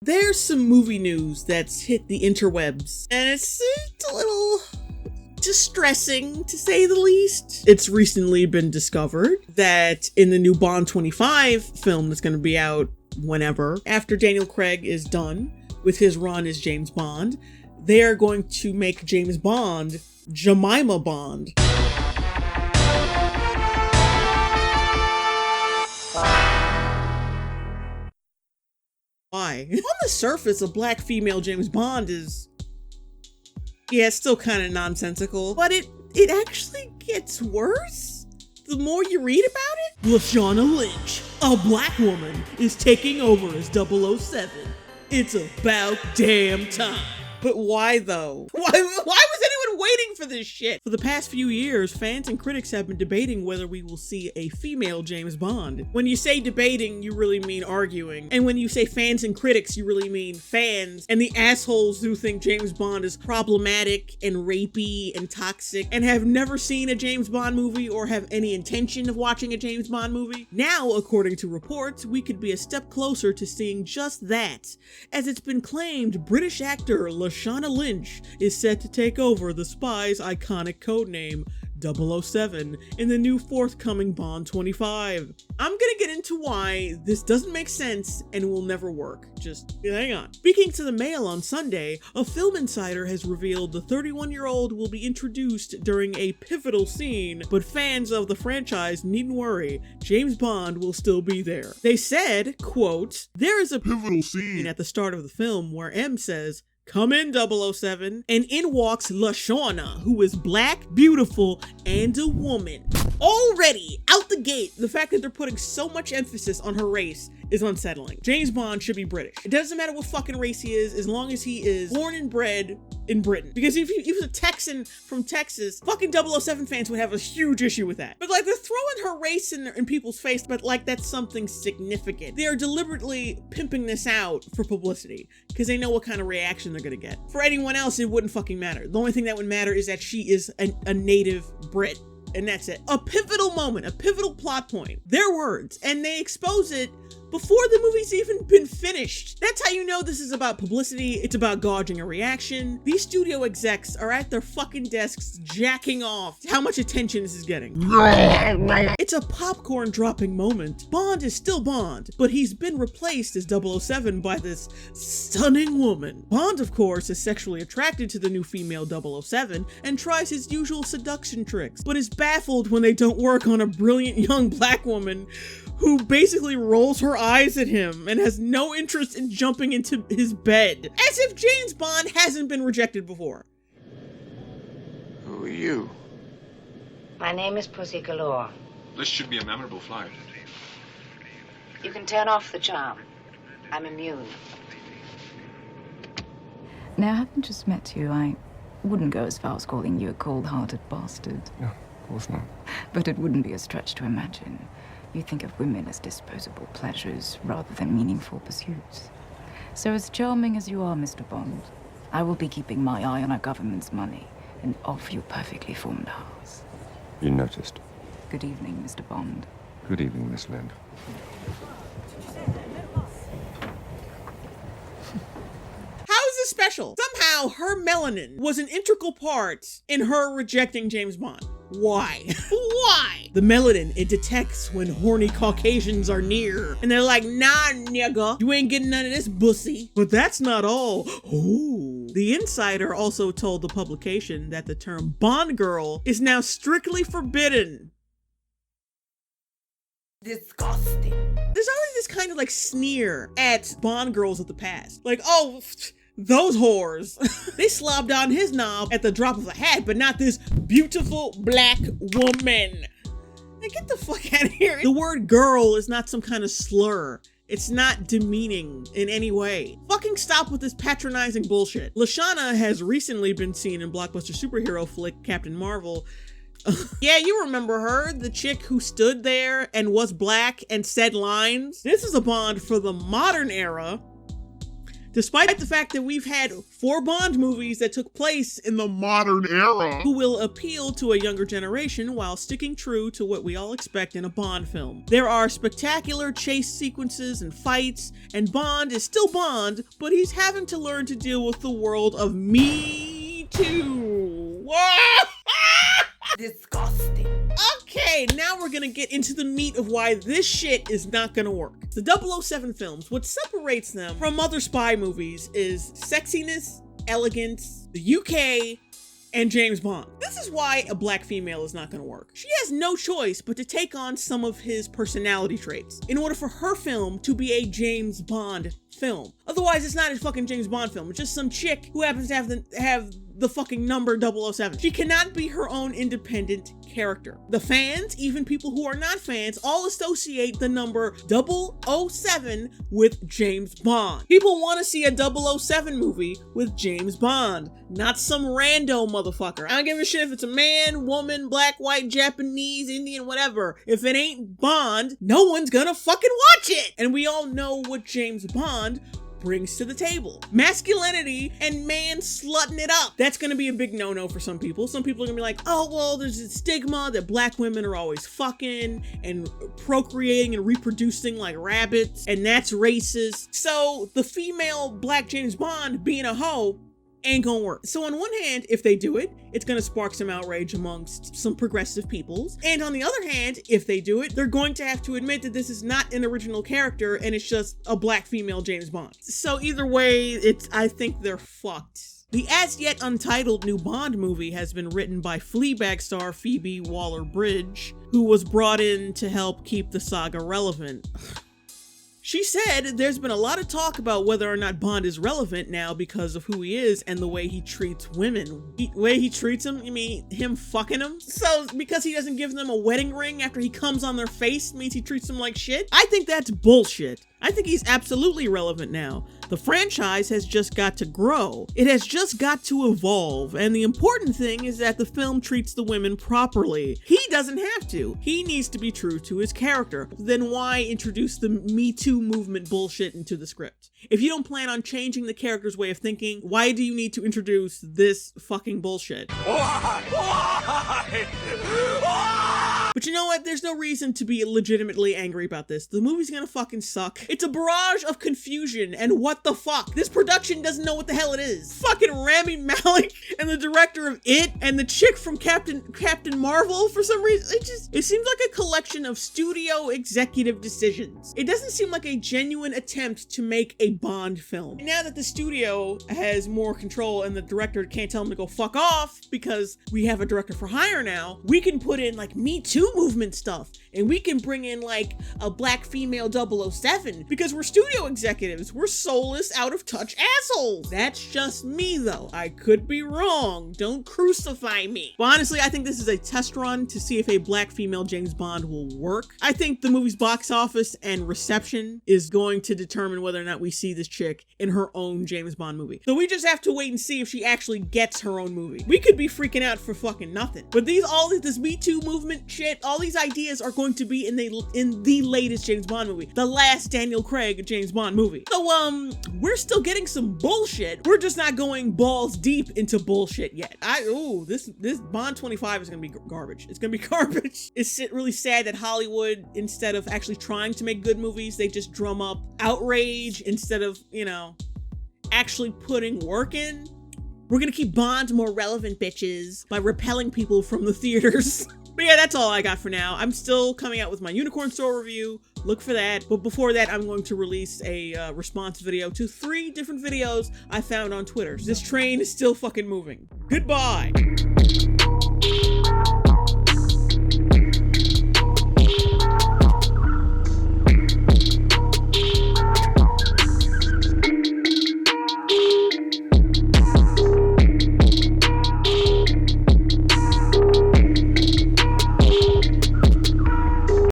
There's some movie news that's hit the interwebs, and it's a little distressing, to say the least. It's recently been discovered that in the new Bond 25 film that's going to be out whenever, after Daniel Craig is done with his run as James Bond, they are going to make James Bond Jemima Bond. Why? On the surface, a black female James Bond is, yeah, it's still kind of nonsensical, but it actually gets worse the more you read about it. Lashana Lynch, a black woman, is taking over as 007. It's about damn time. But why though? Why was anyone waiting for this shit? For the past few years, fans and critics have been debating whether we will see a female James Bond. When you say debating, you really mean arguing. And when you say fans and critics, you really mean fans and the assholes who think James Bond is problematic and rapey and toxic and have never seen a James Bond movie or have any intention of watching a James Bond movie. Now, according to reports, we could be a step closer to seeing just that, as it's been claimed British actor Lashana Lynch is set to take over the spy's iconic codename 007 in the new forthcoming Bond 25. I'm gonna get into why this doesn't make sense and will never work. Just hang on. Speaking to the Mail on Sunday, a film insider has revealed the 31-year-old will be introduced during a pivotal scene, but fans of the franchise needn't worry, James Bond will still be there. They said, quote, "There is a pivotal scene at the start of the film where M says, 'Come in, 007, and in walks Lashana, who is black, beautiful, and a woman.'" Already, out the gate, the fact that they're putting so much emphasis on her race is unsettling. James Bond should be British. It doesn't matter what fucking race he is, as long as he is born and bred in Britain. Because if he was a Texan from Texas, fucking 007 fans would have a huge issue with that. But like, they're throwing her race in people's face, but like that's something significant. They are deliberately pimping this out for publicity, because they know what kind of reaction they're gonna get. For anyone else, it wouldn't fucking matter. The only thing that would matter is that she is a native Brit. And that's it. A pivotal moment, a pivotal plot point. Their words, and they expose it before the movie's even been finished. That's how you know this is about publicity. It's about gauging a reaction. These studio execs are at their fucking desks jacking off how much attention this is getting. It's a popcorn dropping moment. Bond is still Bond, but he's been replaced as 007 by this stunning woman. Bond, of course, is sexually attracted to the new female 007 and tries his usual seduction tricks, but is baffled when they don't work on a brilliant young black woman who basically rolls her eyes at him and has no interest in jumping into his bed. As if James Bond hasn't been rejected before. Who are you? My name is Pussy Galore. This should be a memorable flight. You can turn off the charm. I'm immune. Now, having just met you, I wouldn't go as far as calling you a cold-hearted bastard. No, of course not. But it wouldn't be a stretch to imagine you think of women as disposable pleasures rather than meaningful pursuits. So as charming as you are, Mr. Bond, I will be keeping my eye on our government's money and off your perfectly formed house. You noticed. Good evening, Mr. Bond. Good evening, Miss Lind. How is this special? Somehow her melanin was an integral part in her rejecting James Bond. Why? Why? The melanin, it detects when horny Caucasians are near. And they're like, nah, nigga, you ain't getting none of this bussy. But that's not all. Ooh. The insider also told the publication that the term Bond girl is now strictly forbidden. Disgusting. There's already this kind of like sneer at Bond girls of the past. Like, oh, those whores. They slobbed on his knob at the drop of a hat, but not this beautiful black woman. Now get the fuck out of here. The word girl is not some kind of slur. It's not demeaning in any way. Fucking stop with this patronizing bullshit. Lashana has recently been seen in blockbuster superhero flick Captain Marvel. Yeah, you remember her, the chick who stood there and was black and said lines. This is a Bond for the modern era Despite the fact that we've had 4 Bond movies that took place in the modern era, who will appeal to a younger generation while sticking true to what we all expect in a Bond film. There are spectacular chase sequences and fights, and Bond is still Bond, but he's having to learn to deal with the world of Me Too. Disgusting. Okay, now we're gonna get into the meat of why this shit is not gonna work. The 007 films, what separates them from other spy movies is sexiness, elegance, the UK, and James Bond. This is why a black female is not gonna work. She has no choice but to take on some of his personality traits in order for her film to be a James Bond film. Otherwise, it's not a fucking James Bond film. It's just some chick who happens to have the fucking number 007. She cannot be her own independent character. The fans, even people who are not fans, all associate the number 007 with James Bond. People want to see a 007 movie with James Bond, not some rando motherfucker. I don't give a shit if it's a man, woman, black, white, Japanese, Indian, whatever. If it ain't Bond, no one's gonna fucking watch it. And we all know what James Bond brings to the table. Masculinity and man slutting it up. That's gonna be a big no-no for some people. Some people are gonna be like, oh, well, there's a stigma that black women are always fucking and procreating and reproducing like rabbits, and that's racist. So the female black James Bond being a hoe ain't gonna work. So on one hand, if they do it, it's gonna spark some outrage amongst some progressive peoples. And on the other hand, if they do it, they're going to have to admit that this is not an original character and it's just a black female James Bond. So either way, I think they're fucked. The as yet untitled new Bond movie has been written by Fleabag star Phoebe Waller-Bridge, who was brought in to help keep the saga relevant. She said there's been a lot of talk about whether or not Bond is relevant now because of who he is and the way he treats women. The way he treats them, you mean him fucking them? So because he doesn't give them a wedding ring after he comes on their face means he treats them like shit? I think that's bullshit. I think he's absolutely relevant now. The franchise has just got to grow. It has just got to evolve, and the important thing is that the film treats the women properly. He doesn't have to. He needs to be true to his character. Then why introduce the Me Too movement bullshit into the script? If you don't plan on changing the character's way of thinking, why do you need to introduce this fucking bullshit? But you know what? There's no reason to be legitimately angry about this. The movie's gonna fucking suck. It's a barrage of confusion, and what the fuck? This production doesn't know what the hell it is. Fucking Rami Malek and the director of It and the chick from Captain Marvel, for some reason, it seems like a collection of studio executive decisions. It doesn't seem like a genuine attempt to make a Bond film. And now that the studio has more control and the director can't tell them to go fuck off because we have a director for hire now, we can put in like Me Too movement stuff, and we can bring in like a black female 007 because we're studio executives. We're soulless, out of touch assholes. That's just me though. I could be wrong. Don't crucify me. But honestly, I think this is a test run to see if a black female James Bond will work. I think the movie's box office and reception is going to determine whether or not we see this chick in her own James Bond movie. So we just have to wait and see if she actually gets her own movie. We could be freaking out for fucking nothing. But this Me Too movement shit, all these ideas are going to be in the latest James Bond movie, the last Daniel Craig James Bond movie. So we're still getting some bullshit. We're just not going balls deep into bullshit yet. This Bond 25 is gonna be garbage. It's gonna be garbage. It's really sad that Hollywood, instead of actually trying to make good movies, they just drum up outrage instead of, actually putting work in. We're gonna keep Bond more relevant, bitches, by repelling people from the theaters. But yeah, that's all I got for now. I'm still coming out with my Unicorn Store review. Look for that. But before that, I'm going to release a response video to 3 different videos I found on Twitter. This train is still fucking moving. Goodbye.